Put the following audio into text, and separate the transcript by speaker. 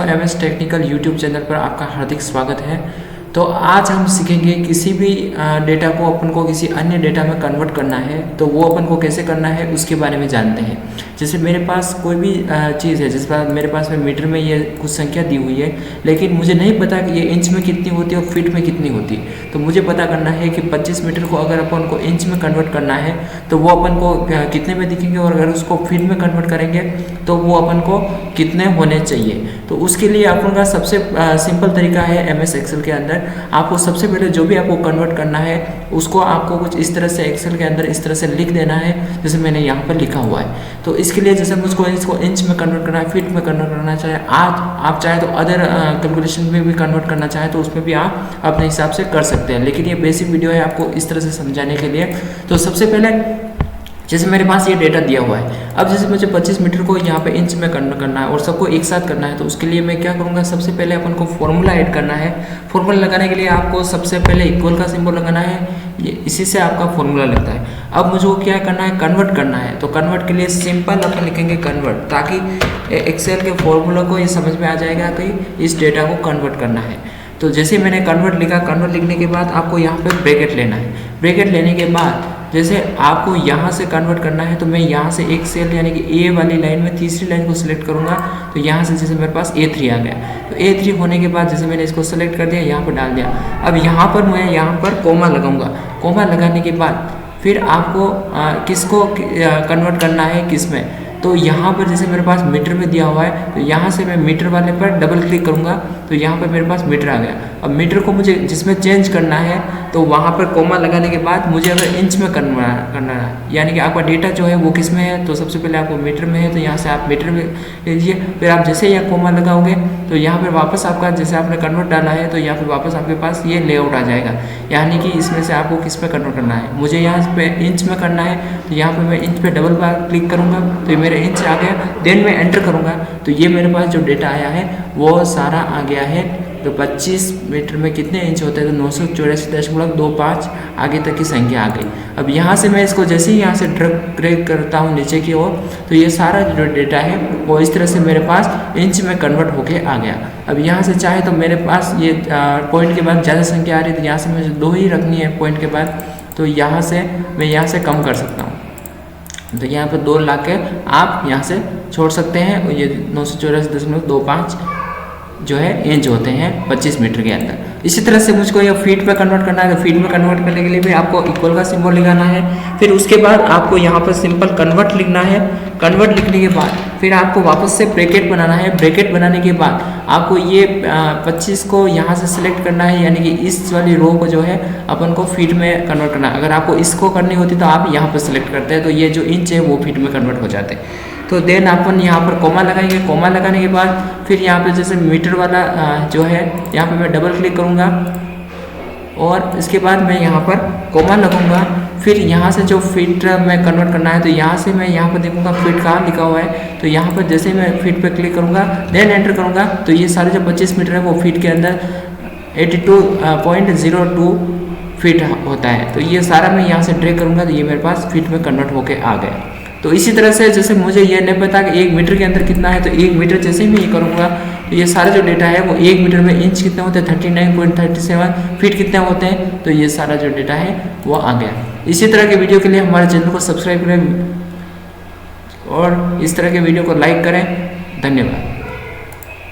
Speaker 1: MS technical YouTube channel पर आपका हार्दिक स्वागत है। तो आज हम सीखेंगे किसी भी डेटा को अपन को किसी अन्य डेटा में कन्वर्ट करना है तो वो अपन को कैसे करना है उसके बारे में जानते हैं। जैसे मेरे पास कोई भी चीज़ है, जिस पर मेरे पास में मीटर में ये कुछ संख्या दी हुई है, लेकिन मुझे नहीं पता कि ये इंच में कितनी होती है और फीट में कितनी होती है। तो मुझे पता करना है कि 25 मीटर को अगर अपन को इंच में कन्वर्ट करना है तो वो अपन को कितने में दिखेंगे, और अगर उसको फीट में कन्वर्ट करेंगे तो वो अपन को कितने होने चाहिए। तो उसके लिए अपन का सबसे सिंपल तरीका है MS एक्सेल के अंदर आपको सबसे पहले जो भी आपको कन्वर्ट करना है उसको आपको कुछ इस तरह से एक्सेल के अंदर इस तरह से लिख देना है, जैसे मैंने यहाँ पर लिखा हुआ है। तो इसके लिए जैसे मुझको इसको इंच में कन्वर्ट करना है, फीट में कन्वर्ट करना चाहे, आज आप चाहे तो अदर कैलकुलेशन में भी कन्वर्ट करना चाहे तो उसमें भी आप अपने हिसाब से कर सकते हैं, लेकिन ये बेसिक वीडियो है आपको इस तरह से समझाने के लिए। तो सबसे पहले जैसे मेरे पास ये डेटा दिया हुआ है, अब जैसे मुझे 25 मीटर को यहाँ पे इंच में कन्वर्ट करना है और सबको एक साथ करना है, तो उसके लिए मैं क्या करूँगा, सबसे पहले अपन को फॉर्मूला ऐड करना है। फॉर्मूला लगाने के लिए आपको सबसे पहले इक्वल का सिंबल लगाना है, ये इसी से आपका फॉर्मूला लगता है। अब मुझे क्या करना है, कन्वर्ट करना है। तो कन्वर्ट के लिए सिंपल अपन लिखेंगे कन्वर्ट, ताकि एक्सेल के फॉर्मूला को ये समझ में आ जाएगा कि इस डेटा को कन्वर्ट करना है। तो जैसे मैंने कन्वर्ट लिखा, कन्वर्ट लिखने के बाद आपको यहाँ पे ब्रैकेट लेना है। ब्रैकेट लेने के बाद जैसे आपको यहाँ से कन्वर्ट करना है तो मैं यहाँ से एक सेल यानी कि A वाली लाइन में तीसरी लाइन को सिलेक्ट करूँगा। तो यहाँ से जैसे मेरे पास A3 आ गया, तो A3 होने के बाद जैसे मैंने इसको सेलेक्ट कर दिया, यहाँ पर डाल दिया। अब यहाँ पर मैं यहाँ पर कोमा लगाऊंगा। कोमा लगाने के बाद फिर आपको किसको कन्वर्ट करना है किस में, तो यहाँ पर जैसे मेरे पास मीटर में दिया हुआ है तो यहाँ से मैं मीटर वाले पर डबल क्लिक करूँगा तो यहाँ पर मेरे पास मीटर आ गया। अब मीटर को मुझे जिसमें चेंज करना है तो वहाँ पर कोमा लगाने के बाद मुझे अगर इंच में करना है, यानी कि आपका डेटा जो है वो किस में है, तो सबसे पहले आपको मीटर में है तो यहाँ से आप मीटर में लीजिए। फिर आप जैसे यहाँ कोमा लगाओगे तो यहाँ पर वापस आपका जैसे आपने कन्वर्ट डाला है तो यहाँ पर वापस आपके पास ये लेआउट आ जाएगा, यानी कि इसमें से आपको किस पे कन्वर्ट करना है। मुझे यहाँ पे इंच में करना है तो यहाँ पे मैं इंच पे डबल बार क्लिक करूँगा तो ये मेरे इंच आ गया। देन मैं एंटर करूँगा तो ये मेरे पास जो डेटा आया है वो सारा आ गया है। तो 25 मीटर में कितने इंच होते हैं, तो 984.25 आगे तक की संख्या आ गई। अब यहाँ से मैं इसको जैसे ही यहाँ से ड्रैग करता हूँ नीचे की ओर तो ये सारा जो डेटा है वो इस तरह से मेरे पास इंच में कन्वर्ट होके आ गया। अब यहाँ से चाहे तो मेरे पास ये पॉइंट के बाद ज़्यादा संख्या आ रही है तो यहाँ से मुझे 2 ही रखनी है पॉइंट के बाद, तो यहाँ से मैं यहाँ से कम कर सकता हूँ। तो यहाँ पर 2 ला के आप यहाँ से छोड़ सकते हैं। ये 984.25 जो है इंच होते हैं 25 मीटर के अंदर। इसी तरह से मुझको ये फीट पे कन्वर्ट करना है, तो फीट में कन्वर्ट करने के लिए भी आपको इक्वल का सिंबल लगाना है। फिर उसके बाद आपको यहाँ पर सिंपल कन्वर्ट लिखना है। कन्वर्ट लिखने के बाद फिर आपको वापस से ब्रैकेट बनाना है। ब्रैकेट बनाने के बाद आपको ये 25 को यहाँ से सिलेक्ट करना है, यानी कि इस वाली रो को जो है अपन को फीट में कन्वर्ट करना है। अगर आपको इसको करनी होती तो आप यहाँ पर सिलेक्ट करते हैं तो ये जो इंच है वो फीट में कन्वर्ट हो जाते हैं। तो देन अपन यहाँ पर कोमा लगाएंगे। कोमा लगाने के बाद फिर यहाँ पे जैसे मीटर वाला जो है यहाँ पे मैं डबल क्लिक करूँगा और इसके बाद मैं यहाँ पर कोमा लगूंगा। फिर यहाँ से जो फीट में कन्वर्ट करना है तो यहाँ से मैं यहाँ पर देखूँगा फीट कहाँ लिखा हुआ है, तो यहाँ पर जैसे मैं फीट पे क्लिक करूँगा देन एंटर करूँगा तो ये सारे जो 25 मीटर है वो फीट के अंदर 82.02 फीट होता है। तो ये सारा मैं यहाँ से ड्रैग करूँगा तो ये मेरे पास फीट में कन्वर्ट होके आ गया। तो इसी तरह से जैसे मुझे ये नहीं पता कि 1 मीटर के अंदर कितना है, तो 1 मीटर जैसे ही मैं ये करूँगा तो ये सारा जो डेटा है वो 1 मीटर में इंच कितने होते हैं 39.37, फीट कितने होते हैं, तो ये सारा जो डेटा है वो आ गया। इसी तरह के वीडियो के लिए हमारे चैनल को सब्सक्राइब करें और इस तरह के वीडियो को लाइक करें। धन्यवाद।